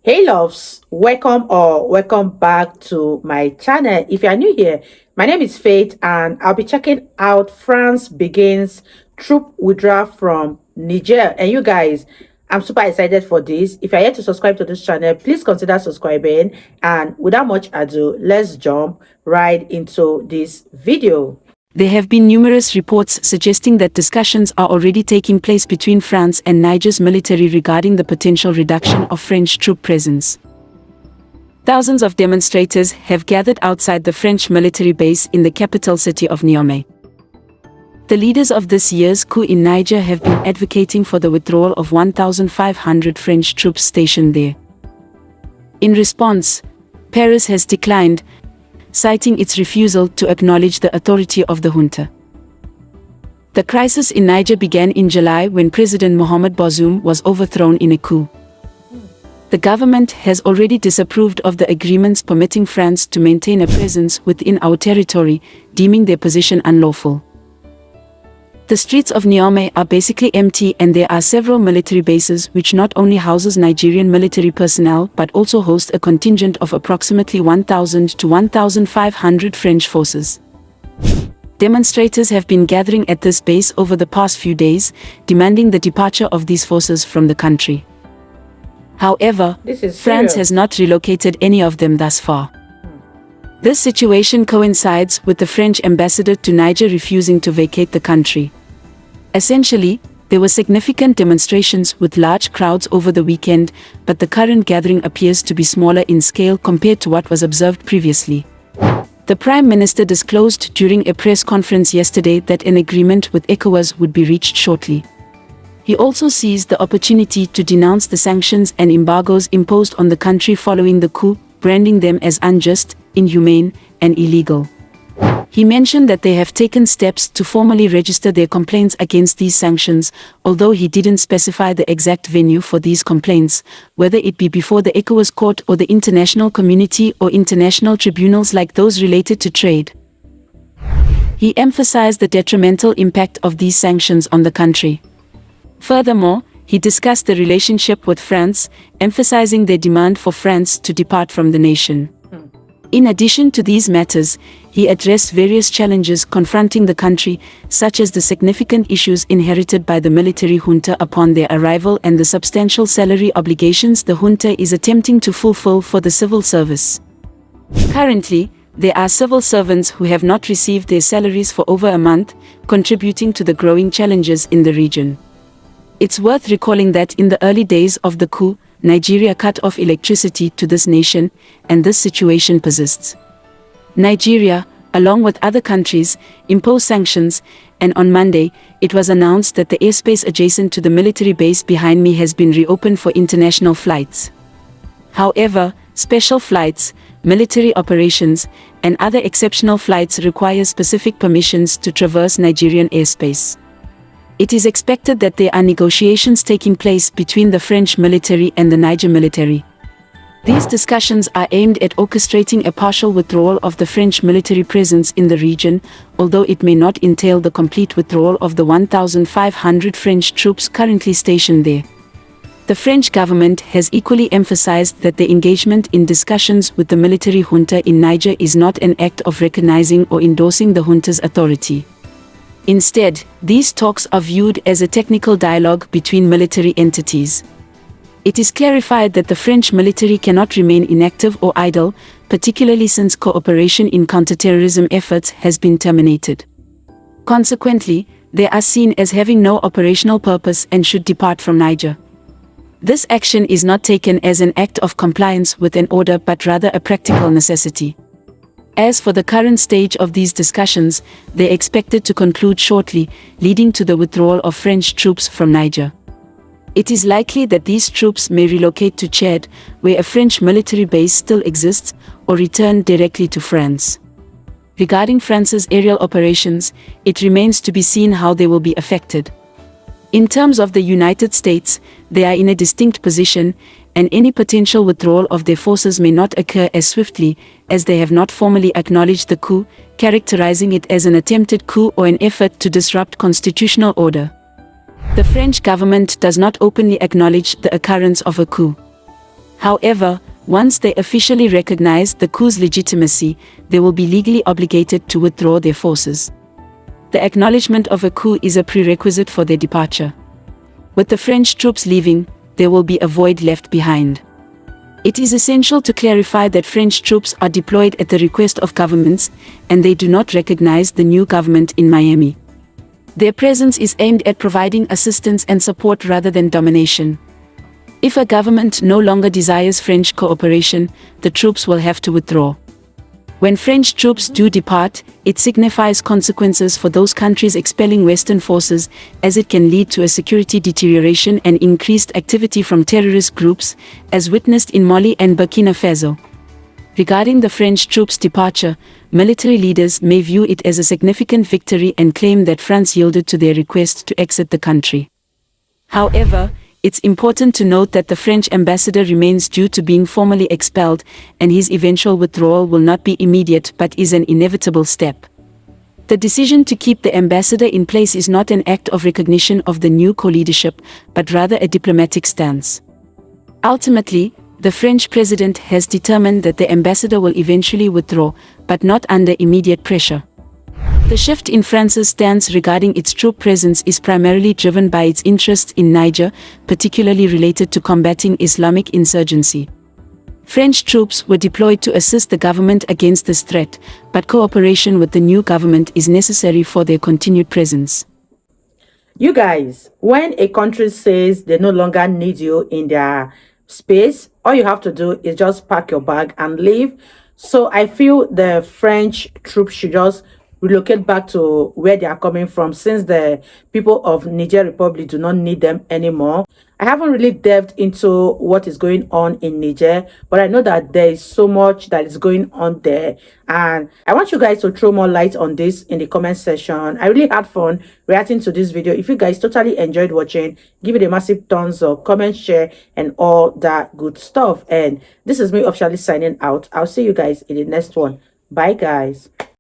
Hey loves, welcome back to my channel. If you are new here, my name is Faith and I'll be checking out France begins troop withdrawal from Niger. And you guys, I'm super excited for this. If you're yet to subscribe to this channel, please consider subscribing. And without much ado, let's jump right into this video. There have been numerous reports suggesting that discussions are already taking place between France and Niger's military regarding the potential reduction of French troop presence. Thousands of demonstrators have gathered outside the French military base in the capital city of Niamey. The leaders of this year's coup in Niger have been advocating for the withdrawal of 1,500 French troops stationed there. In response, Paris has declined, citing its refusal to acknowledge the authority of the junta. The crisis in Niger began in July when President Mohamed Bazoum was overthrown in a coup. The government has already disapproved of the agreements permitting France to maintain a presence within our territory, deeming their position unlawful. The streets of Niamey are basically empty and there are several military bases which not only houses Nigerian military personnel but also host a contingent of approximately 1,000 to 1,500 French forces. Demonstrators have been gathering at this base over the past few days, demanding the departure of these forces from the country. However, France has not relocated any of them thus far. This situation coincides with the French ambassador to Niger refusing to vacate the country. Essentially, there were significant demonstrations with large crowds over the weekend, but the current gathering appears to be smaller in scale compared to what was observed previously. The Prime Minister disclosed during a press conference yesterday that an agreement with ECOWAS would be reached shortly. He also seized the opportunity to denounce the sanctions and embargoes imposed on the country following the coup, branding them as unjust, inhumane, and illegal. He mentioned that they have taken steps to formally register their complaints against these sanctions, although he didn't specify the exact venue for these complaints, whether it be before the ECOWAS court or the international community or international tribunals like those related to trade. He emphasized the detrimental impact of these sanctions on the country. Furthermore, he discussed the relationship with France, emphasizing their demand for France to depart from the nation. In addition to these matters, he addressed various challenges confronting the country, such as the significant issues inherited by the military junta upon their arrival and the substantial salary obligations the junta is attempting to fulfill for the civil service. Currently, there are civil servants who have not received their salaries for over a month, contributing to the growing challenges in the region. It's worth recalling that in the early days of the coup, Nigeria cut off electricity to this nation, and this situation persists. Nigeria, along with other countries, imposed sanctions, and on Monday, it was announced that the airspace adjacent to the military base behind me has been reopened for international flights. However, special flights, military operations, and other exceptional flights require specific permissions to traverse Nigerian airspace. It is expected that there are negotiations taking place between the French military and the Niger military. These discussions are aimed at orchestrating a partial withdrawal of the French military presence in the region, although it may not entail the complete withdrawal of the 1,500 French troops currently stationed there. The French government has equally emphasized that the engagement in discussions with the military junta in Niger is not an act of recognizing or endorsing the junta's authority. Instead, these talks are viewed as a technical dialogue between military entities. It is clarified that the French military cannot remain inactive or idle, particularly since cooperation in counterterrorism efforts has been terminated. Consequently, they are seen as having no operational purpose and should depart from Niger. This action is not taken as an act of compliance with an order but rather a practical necessity. As for the current stage of these discussions, they are expected to conclude shortly, leading to the withdrawal of French troops from Niger. It is likely that these troops may relocate to Chad, where a French military base still exists, or return directly to France. Regarding France's aerial operations, it remains to be seen how they will be affected. In terms of the United States, they are in a distinct position, and any potential withdrawal of their forces may not occur as swiftly, as they have not formally acknowledged the coup, characterizing it as an attempted coup or an effort to disrupt constitutional order. The French government does not openly acknowledge the occurrence of a coup. However, once they officially recognize the coup's legitimacy, they will be legally obligated to withdraw their forces. The acknowledgement of a coup is a prerequisite for their departure. With the French troops leaving, there will be a void left behind. It is essential to clarify that French troops are deployed at the request of governments, and they do not recognize the new government in Miami. Their presence is aimed at providing assistance and support rather than domination. If a government no longer desires French cooperation, the troops will have to withdraw. When French troops do depart, it signifies consequences for those countries expelling Western forces, as it can lead to a security deterioration and increased activity from terrorist groups, as witnessed in Mali and Burkina Faso. Regarding the French troops' departure, military leaders may view it as a significant victory and claim that France yielded to their request to exit the country. However, it's important to note that the French ambassador remains due to being formally expelled, and his eventual withdrawal will not be immediate but is an inevitable step. The decision to keep the ambassador in place is not an act of recognition of the new co-leadership, but rather a diplomatic stance. Ultimately, the French president has determined that the ambassador will eventually withdraw, but not under immediate pressure. The shift in France's stance regarding its troop presence is primarily driven by its interests in Niger, particularly related to combating Islamic insurgency. French troops were deployed to assist the government against this threat, but cooperation with the new government is necessary for their continued presence. You guys, when a country says they no longer need you in their space, all you have to do is just pack your bag and leave. So I feel the French troops should just relocate back to where they are coming from, since the people of Niger Republic do not need them anymore. I haven't really delved into what is going on in Niger, but I know that there is so much that is going on there, and I want you guys to throw more light on this in the comment section. I really had fun reacting to this video. If you guys totally enjoyed watching, give it a massive thumbs up, comment, share, and all that good stuff. And this is me officially signing out. I'll see you guys in the next one. Bye guys.